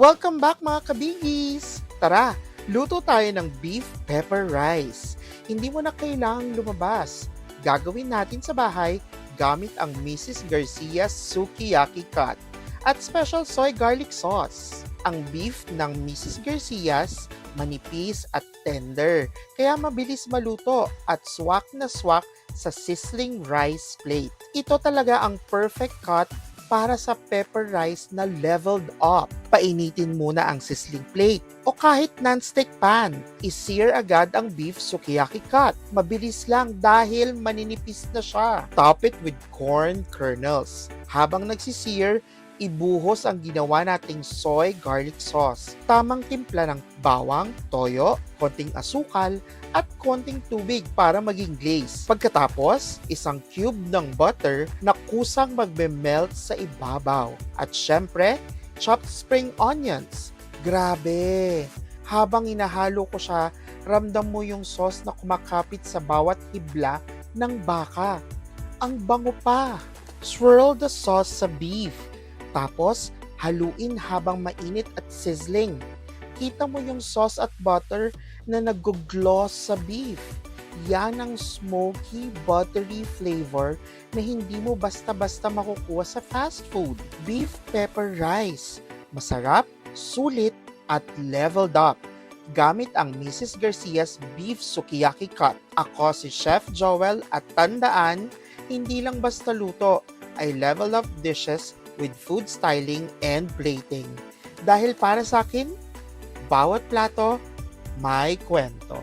Welcome back mga kabigis! Tara, luto tayo ng beef pepper rice. Hindi mo na kailangang lumabas. Gagawin natin sa bahay gamit ang Mrs. Garcia's Sukiyaki Cut at special soy garlic sauce. Ang beef ng Mrs. Garcia's manipis at tender, kaya mabilis maluto at swak na swak sa sizzling rice plate. Ito talaga ang perfect cut para sa pepper rice na leveled up. Painitin muna ang sizzling plate o kahit non-stick pan. I-sear agad ang beef sukiyaki cut. Mabilis lang dahil maninipis na siya. Top it with corn kernels. Habang nagsisear, ibuhos ang ginawa nating soy garlic sauce. Tamang timpla ng bawang, toyo, konting asukal, at konting tubig para maging glaze. Pagkatapos, isang cube ng butter na kusang magme-melt sa ibabaw. At syempre, chopped spring onions. Grabe! Habang inahalo ko siya, ramdam mo yung sauce na kumakapit sa bawat hibla ng baka. Ang bango pa! Swirl the sauce sa beef. Tapos, haluin habang mainit at sizzling. Kita mo yung sauce at butter na nag-gloss sa beef. Yan ang smoky, buttery flavor na hindi mo basta-basta makukuha sa fast food. Beef pepper rice. Masarap, sulit, at leveled up. Gamit ang Mrs. Garcia's Beef Sukiyaki Cut. Ako si Chef Joel at tandaan, hindi lang basta luto, ay level up dishes with food styling and plating. Dahil para sa akin, bawat plato may kwento.